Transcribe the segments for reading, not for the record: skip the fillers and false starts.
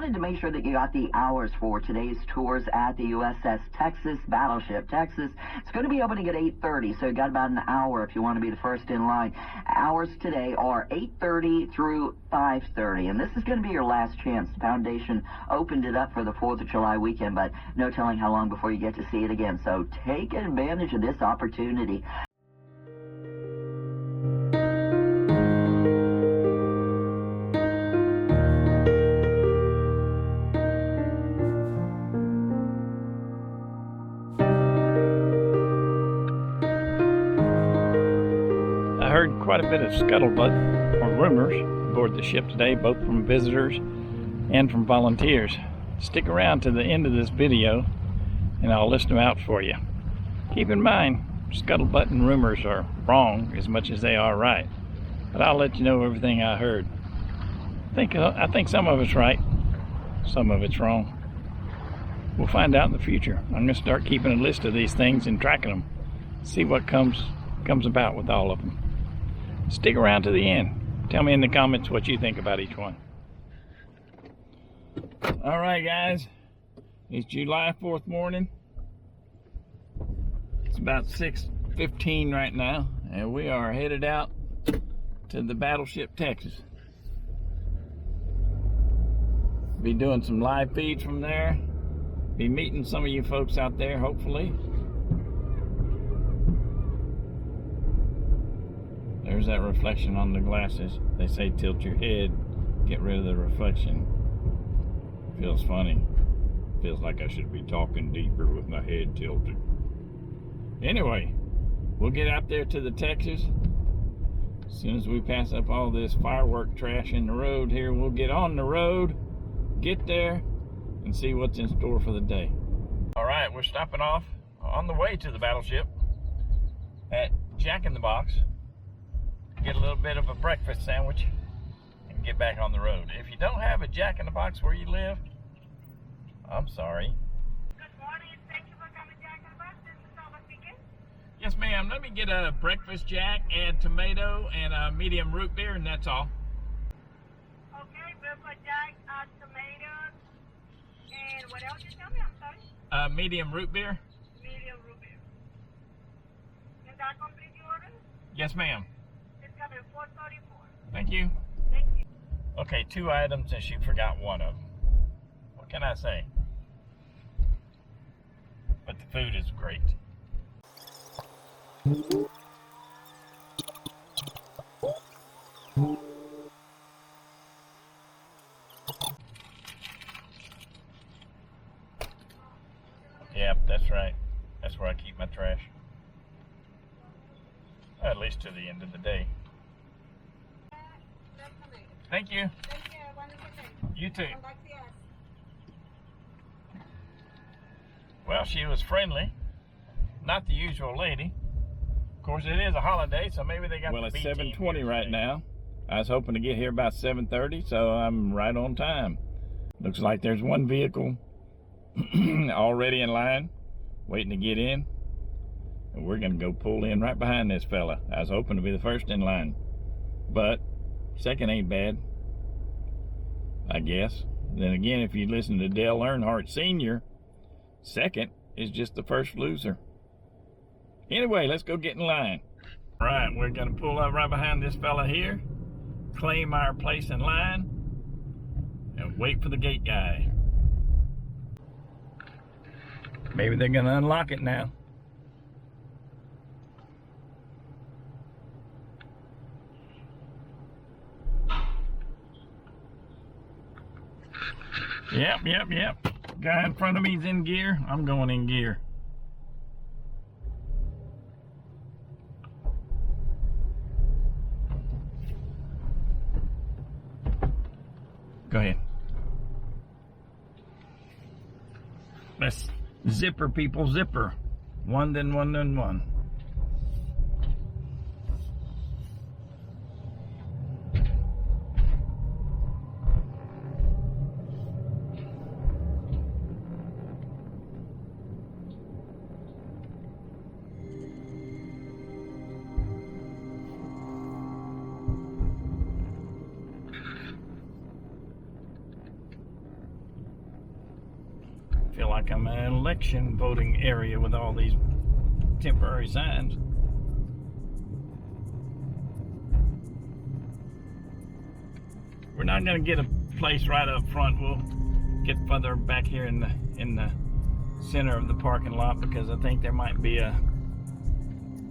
wanted to make sure that you got the hours for today's tours at the USS Texas, Battleship Texas. It's going to be opening at 8:30, so you got about an hour if you want to be the first in line. Hours today are 8:30 through 5:30, and this is going to be your last chance. The Foundation opened it up for the 4th of July weekend, but no telling how long before you get to see it again, so take advantage of this opportunity. I heard quite a bit of scuttlebutt or rumors aboard the ship today, both from visitors and from volunteers. Stick around to the end of this video and I'll list them out for you. Keep in mind, scuttlebutt and rumors are wrong as much as they are right, but I'll let you know everything I heard. I think some of it's right, some of it's wrong. We'll find out in the future. I'm going to start keeping a list of these things and tracking them, see what comes about with all of them. Stick around to the end. Tell me in the comments what you think about each one. Alright guys, it's July 4th morning. It's about 6:15 right now, and we are headed out to the Battleship Texas. Be doing some live feeds from there. Be meeting some of you folks out there, hopefully. There's that reflection on the glasses. They say tilt your head, get rid of the reflection. Feels funny. Feels like I should be talking deeper with my head tilted. Anyway, we'll get out there to the Texas. As soon as we pass up all this firework trash in the road here, we'll get on the road, get there, and see what's in store for the day. Alright, we're stopping off on the way to the battleship at Jack in the Box. Get a little bit of a breakfast sandwich and get back on the road. If you don't have a Jack in the Box where you live, I'm sorry. Good morning. Thank you for coming, Jack in the Box. This is Thomas speaking. Yes, ma'am. Let me get a breakfast Jack, add tomato, and a medium root beer, and that's all. Okay, breakfast Jack, tomatoes, and what else you tell me? I'm sorry. Medium root beer. Medium root beer. Can that complete your order? Yes, ma'am. It's coming 4:34. Thank you. Thank you. Okay, 2 items, and she forgot one of them. What can I say? But the food is great. Yep, that's right. That's where I keep my trash. At least to the end of the day. Thank you. Thank you. Have a wonderful day. You too. Come back to us. Well, she was friendly. Not the usual lady. Of course, it is a holiday, so maybe they got the B team. Well, it's 7:20 right now. I was hoping to get here about 7:30, so I'm right on time. Looks like there's one vehicle already in line, waiting to get in. And we're going to go pull in right behind this fella. I was hoping to be the first in line. But second ain't bad, I guess. Then again, if you listen to Dale Earnhardt Sr., second is just the first loser. Anyway, let's go get in line. Right, we're going to pull up right behind this fella here, claim our place in line, and wait for the gate guy. Maybe they're going to unlock it now. Yep. Guy in front of me is in gear. I'm going in gear. Go ahead. Let's zipper, people, zipper. One, then one, then one. feel like I'm in an election voting area with all these temporary signs. We're not going to get a place right up front. We'll get further back here in the center of the parking lot, because I think there might be a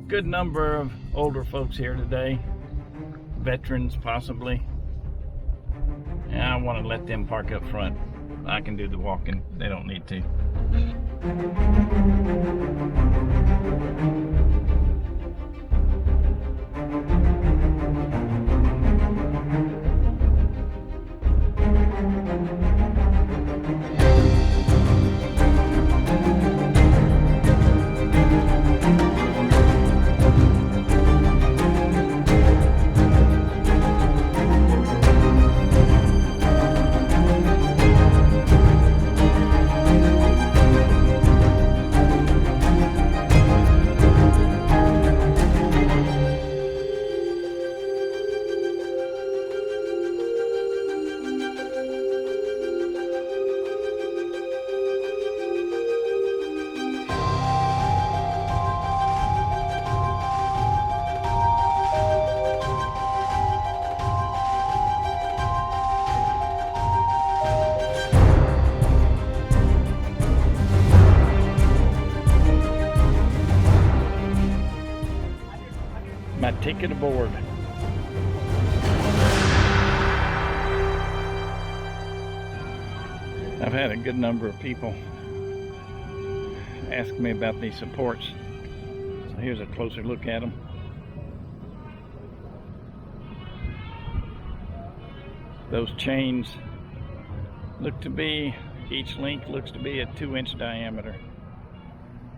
good number of older folks here today, veterans possibly, and I want to let them park up front. I can do the walking, they don't need to. My ticket aboard. I've had a good number of people ask me about these supports. So here's a closer look at them. Those chains look to be, each link looks to be a 2-inch diameter.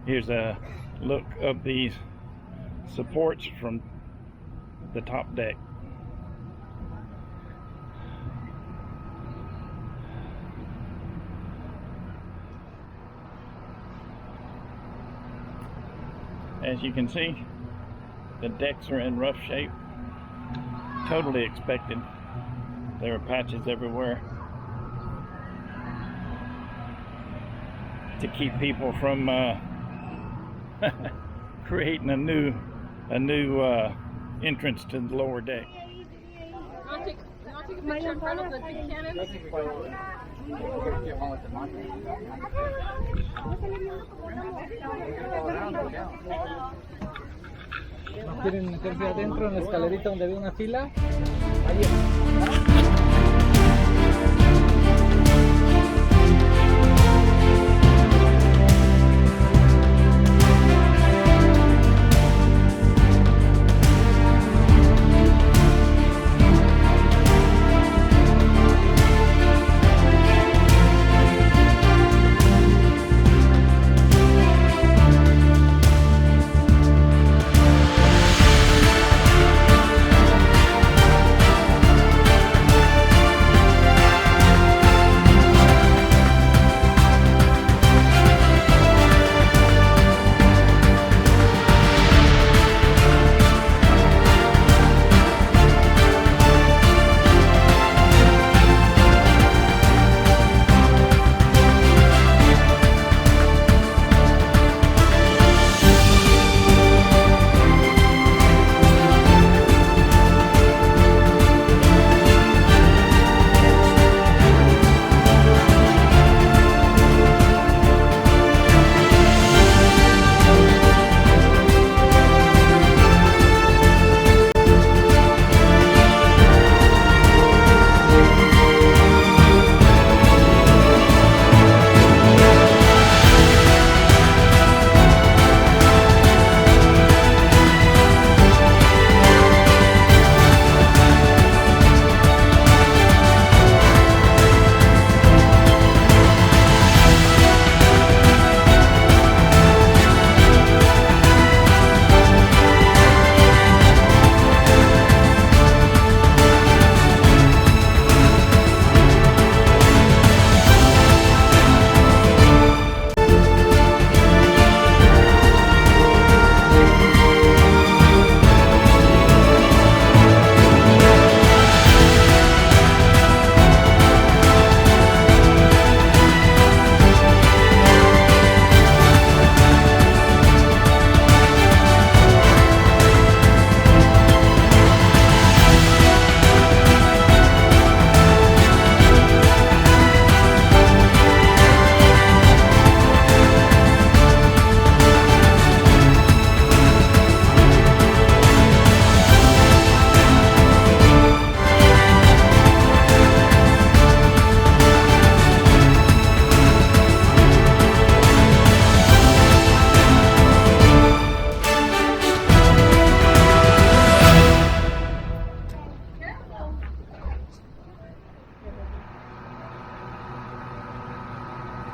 Here's a look of these supports from the top deck. As you can see, the decks are in rough shape. Totally expected. There are patches everywhere to keep people from creating a new entrance to the lower deck. I'll take a picture in front of the big cannon. ¿Quieren meterse adentro en la escalerita donde había una fila? Ahí.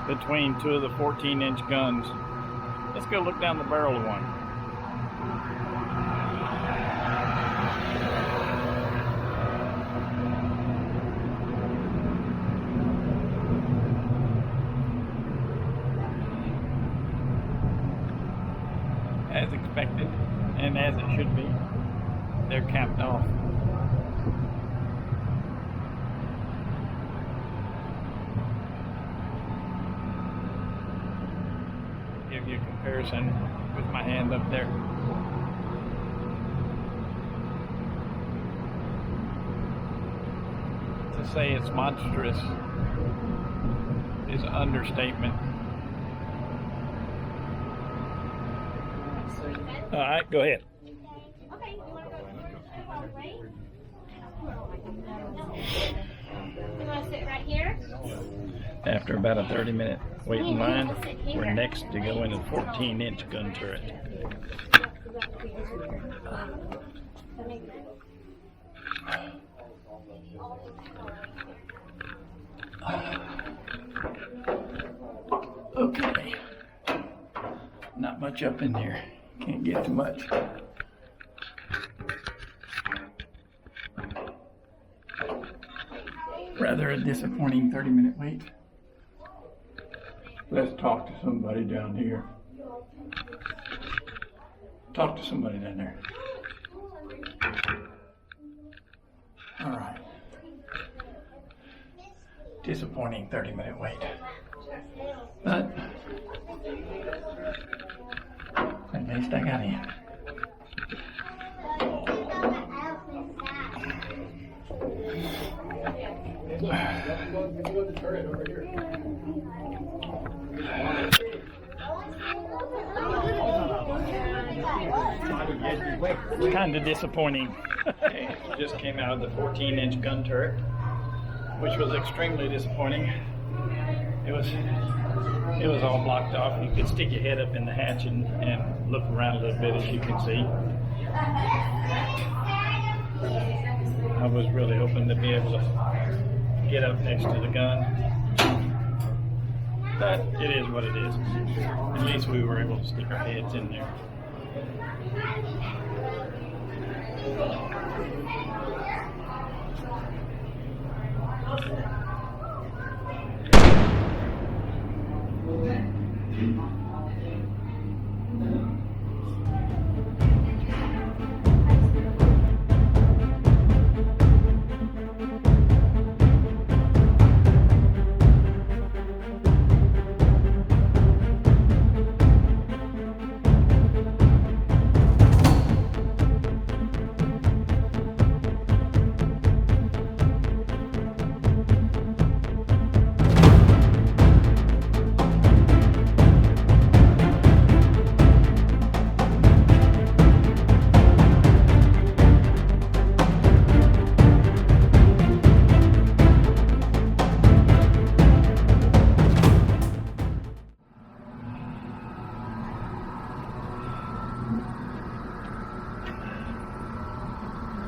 between two of the 14-inch guns. Let's go look down the barrel of one. As expected, and as it should be, they're capped off. Give you a comparison with my hand up there. To say it's monstrous is an understatement. All right, go ahead. Okay, you want to go right? You want to sit right here? After about a 30-minute waiting line, we're next to go into the 14-inch gun turret. Okay. Not much up in there. Can't get too much. Rather a disappointing 30-minute wait. Let's talk to somebody down here. Talk to somebody down there. All right. Disappointing 30-minute wait. But at least I got in. It's kind of disappointing. Just came out of the 14-inch gun turret, which was extremely disappointing. It was all blocked off. You could stick your head up in the hatch and look around a little bit, as you can see. I was really hoping to be able to get up next to the gun, but it is what it is. At least we were able to stick our heads in there.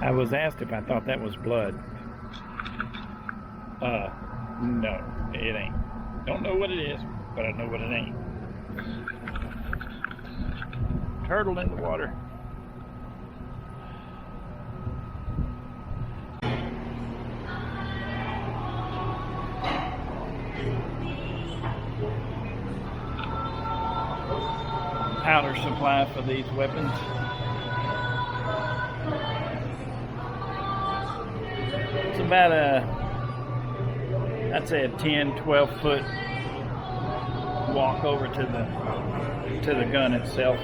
I was asked if I thought that was blood. No, it ain't. Don't know what it is, but I know what it ain't. Turtle in the water. Powder supply for these weapons. It's about I'd say a 10-12 foot walk over to the gun itself.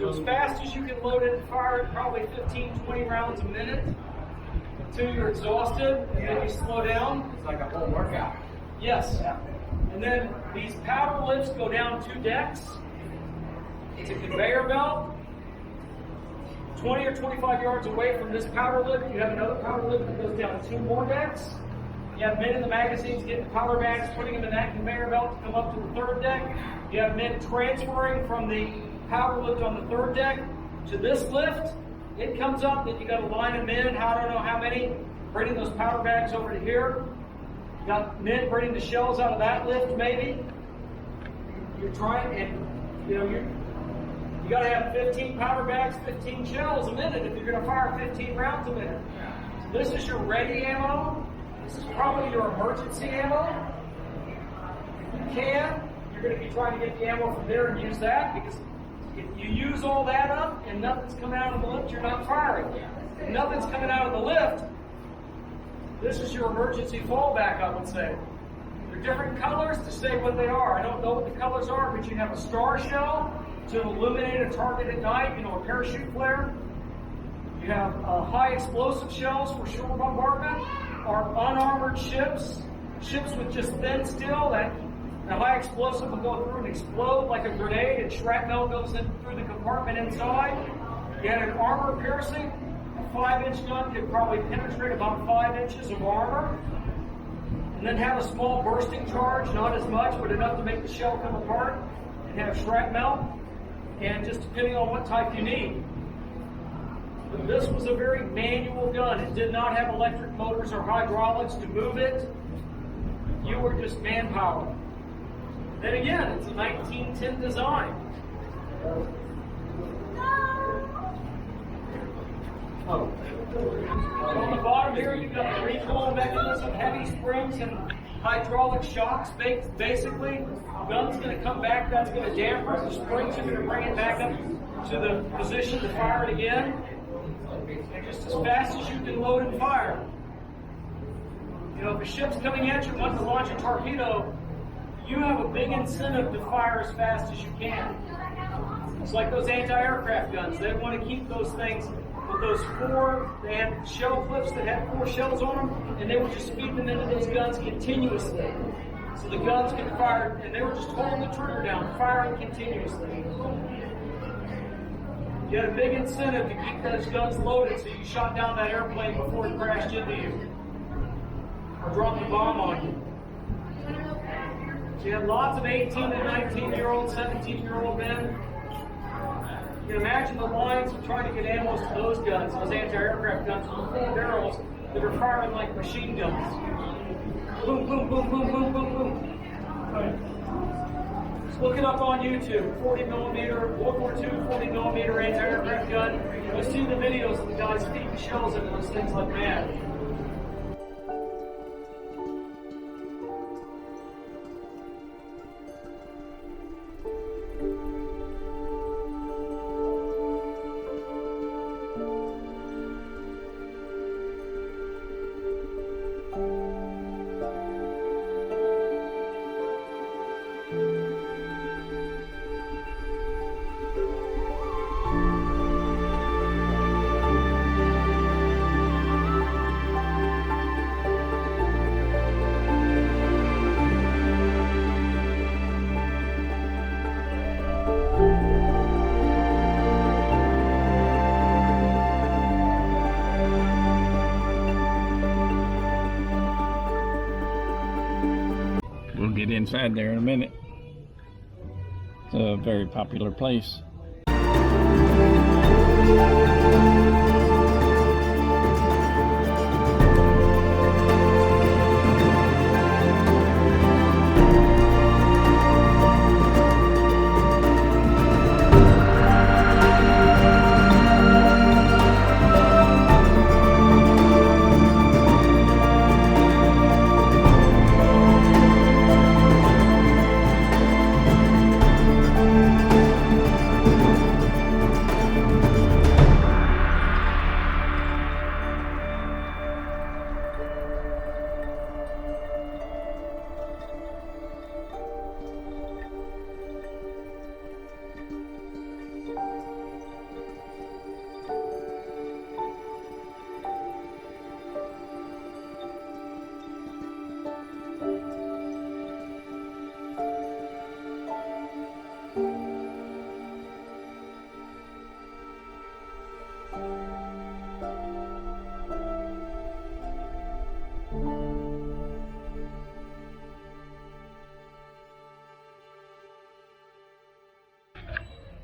So as fast as you can load it and fire it, probably 15, 20 rounds a minute until you're exhausted, and then you slow down. It's like a whole workout. Yes. And then these powder lifts go down 2 decks. It's a conveyor belt. 20 or 25 yards away from this powder lift, you have another powder lift that goes down 2 more decks. You have men in the magazines getting powder bags, putting them in that conveyor belt to come up to the 3rd deck. You have men transferring from the powder lift on the 3rd deck to this lift. It comes up, then you got a line of men, I don't know how many, bringing those powder bags over to here. You got men bringing the shells out of that lift, maybe. You're trying, and you got to have 15 powder bags, 15 shells a minute if you're going to fire 15 rounds a minute. So this is your ready ammo. This is probably your emergency ammo. If you can, you're going to be trying to get the ammo from there and use that, because if you use all that up and nothing's coming out of the lift, you're not firing. If nothing's coming out of the lift, this is your emergency fallback, I would say. There are different colors to say what they are. I don't know what the colors are, but you have a star shell to illuminate a target at night, a parachute flare. You have high explosive shells for shore bombardment, or unarmored ships with just thin steel. That high explosive will go through and explode like a grenade, and shrapnel goes in through the compartment inside. You had an armor piercing. A 5-inch gun could probably penetrate about 5 inches of armor. And then have a small bursting charge, not as much, but enough to make the shell come apart, and have shrapnel, and just depending on what type you need. But this was a very manual gun. It did not have electric motors or hydraulics to move it. You were just manpower. Then again, it's a 1910 design. On the bottom here, you've got the recoil mechanism, heavy springs, and hydraulic shocks. Basically, the gun's going to come back, that's going to dampen it. The springs are going to bring it back up to the position to fire it again. And just as fast as you can load and fire. If a ship's coming at you and wants to launch a torpedo, you have a big incentive to fire as fast as you can. It's like those anti-aircraft guns. They want to keep those things with those 4, they had shell clips that had 4 shells on them, and they would just feed them into those guns continuously. So the guns could fire, and they were just holding the trigger down, firing continuously. You had a big incentive to keep those guns loaded so you shot down that airplane before it crashed into you, or dropped a bomb on you. So you had lots of 18 and 19-year-old, 17-year-old men. You can imagine the lines of trying to get ammo to those guns, those anti-aircraft guns with 4 barrels that are firing like machine guns. Boom, boom, boom, boom, boom, boom, boom. Just look it up on YouTube. 40 millimeter, World War II 40 millimeter anti-aircraft gun. You'll see the videos of the guys feeding shells into those things like mad. We'll get inside there in a minute. It's a very popular place.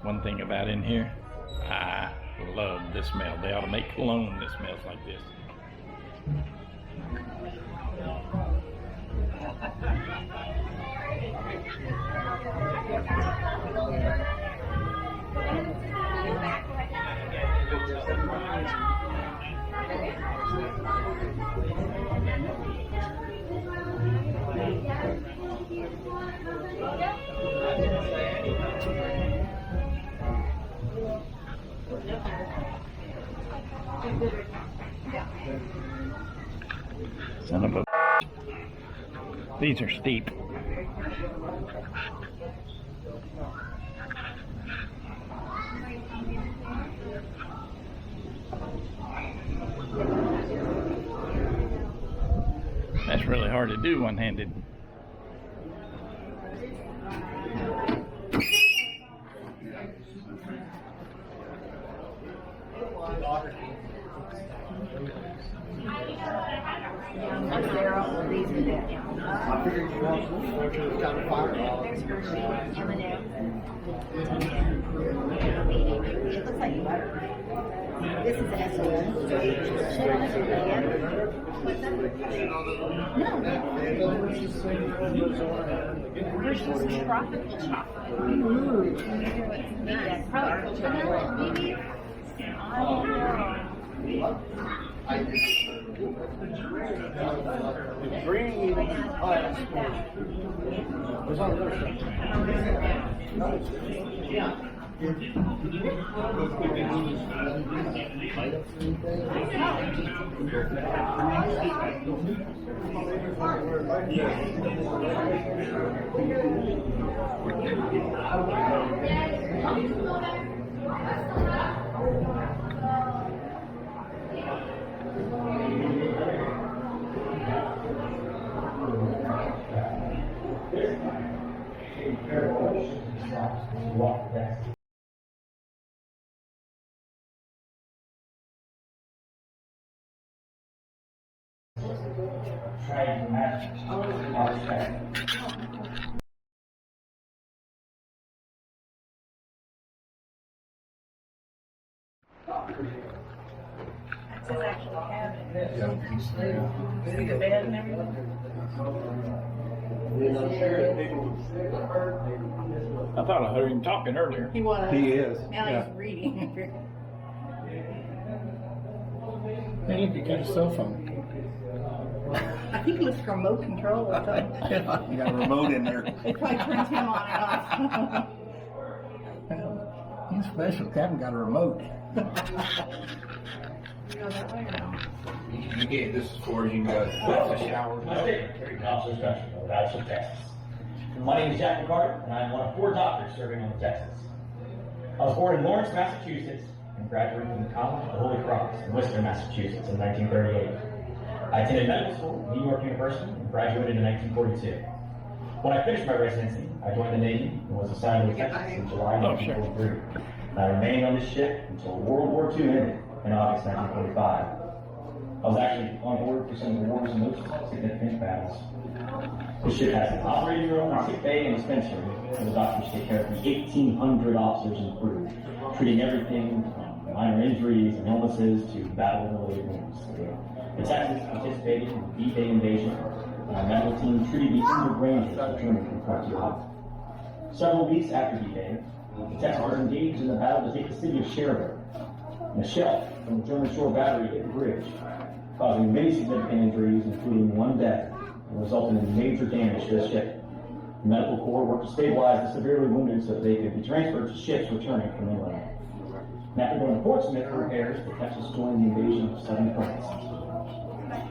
One thing about in here, I love the smell. They ought to make cologne that smells like this. Son of a... These are steep. That's really hard to do one-handed. I figured you want to go to the kind of fire. There's Hershey, M&M. It looks like butter. This is an SOS. Hershey's tropical chocolate. Yeah, probably vanilla, maybe. I don't know. Green ice. It's on the yeah. See the bed and everything? I thought I heard him talking earlier. He was. He is. Now Yeah. he's reading. Hey, look, you got a cell phone. I think it was remote control or something. You got a remote in there. It probably turns him on and off. Well, he's special. Captain got a remote. Go that way or no? You get this is for you guys. That's a shower. Officer Special, Battleship Texas. My name is Jack McCarter, and I'm one of 4 doctors serving on the Texas. I was born in Lawrence, Massachusetts, and graduated from the College of the Holy Cross in Worcester, Massachusetts in 1938. I attended medical school at New York University and graduated in 1942. When I finished my residency, I joined the Navy and was assigned to the Texas in July 1943. And I remained on this ship until World War II ended in August 1945. I was actually on board for some of the war's most significant battles. The ship has an operating room, a sick bay, and a dispensary, where the doctors take care of the 1,800 officers and crew, treating everything from minor injuries and illnesses to battle-related wounds. The Texas participated in the D-Day invasion, and our medical team treated the injured Rangers returning from frontier. Several weeks after D-Day, the Texas was engaged in the battle to take the city of Cherbourg. And a shell from the German shore battery hit the bridge, causing many significant injuries, including 1 death, and resulting in major damage to the ship. The medical corps worked to stabilize the severely wounded so that they could be transferred to ships returning from England. And after going to Portsmouth for repairs, the Texas joined the invasion of southern France.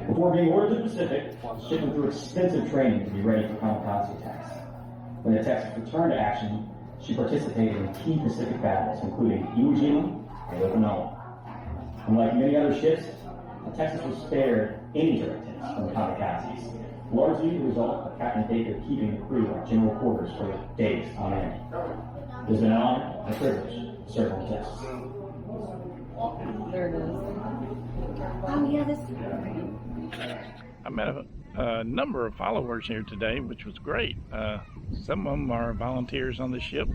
Before being ordered to the Pacific, the ship went through extensive training to be ready for kamikaze attacks. When the Texas returned to action, she participated in key Pacific battles, including Iwo Jima and Okinawa. Unlike many other ships, the Texas was spared any direct hits from the kamikazes, largely the result of Captain Baker keeping the crew at general quarters for days on end. It has been an honor and a privilege to serve on the Texas. There it is. Oh, yeah, this. I met a number of followers here today, which was great. Some of them are volunteers on the ship.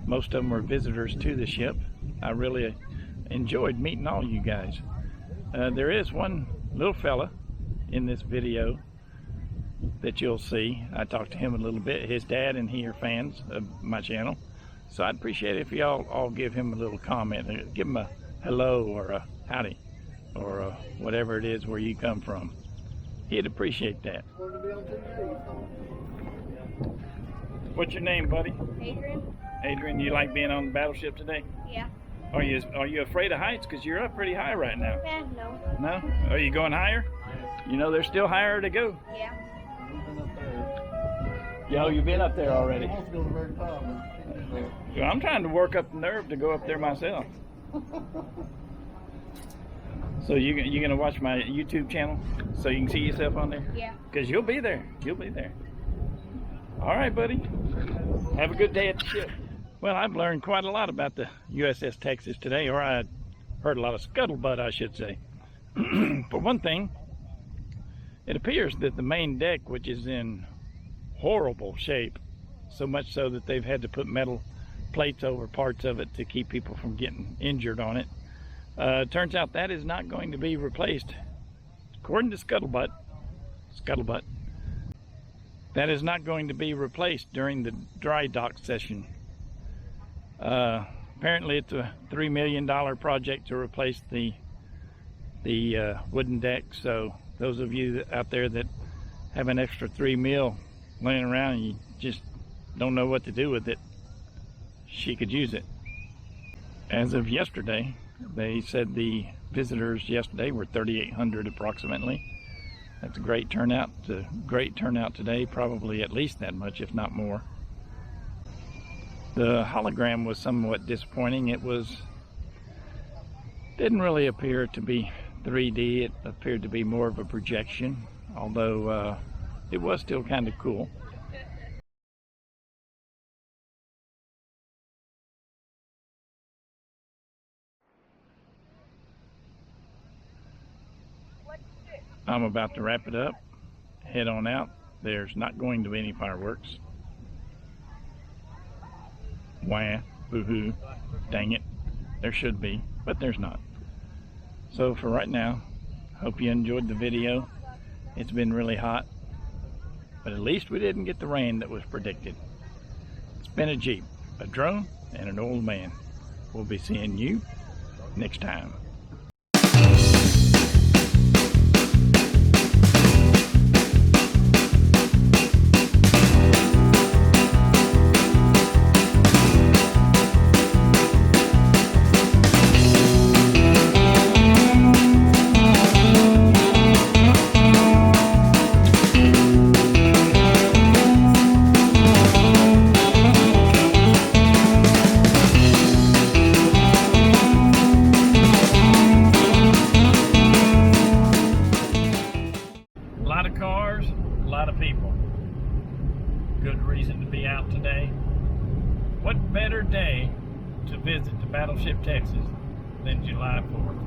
Most of them were visitors to the ship. I really enjoyed meeting all you guys. There is one little fella in this video that you'll see. I talked to him a little bit. His dad and he are fans of my channel. So I'd appreciate it if y'all all give him a little comment. Give him a hello or a howdy or whatever it is where you come from. He'd appreciate that. What's your name, buddy? Adrian? Adrian, you like being on the battleship today? Yeah. Are you afraid of heights? Because you're up pretty high right now. Yeah, no. No? Are you going higher? You know there's still higher to go. Yeah. Yo, you've been up there already. I'm trying to work up the nerve to go up there myself. So you gonna watch my YouTube channel so you can see yourself on there? Yeah. Because you'll be there. You'll be there. All right, buddy. Have a good day at the ship. Well, I've learned quite a lot about the USS Texas today, or I heard a lot of scuttlebutt, I should say. For one thing, it appears that the main deck, which is in horrible shape, so much so that they've had to put metal plates over parts of it to keep people from getting injured on it. Turns out that is not going to be replaced. According to Scuttlebutt, that is not going to be replaced during the dry dock session. Apparently it's a $3 million project to replace the wooden deck. So those of you out there that have an extra $3 million laying around and you just don't know what to do with it, she could use it. As of yesterday, they said the visitors yesterday were 3,800 approximately. That's a great turnout. It's a great turnout today, probably at least that much, if not more. The hologram was somewhat disappointing. It didn't really appear to be 3D. It appeared to be more of a projection, although it was still kind of cool. I'm about to wrap it up, head on out. There's not going to be any fireworks. Wah, boo-hoo, dang it. There should be, but there's not. So for right now, hope you enjoyed the video. It's been really hot, but at least we didn't get the rain that was predicted. It's been a Jeep, a drone, and an old man. We'll be seeing you next time. A lot of people. Good reason to be out today. What better day to visit the Battleship Texas than July 4th?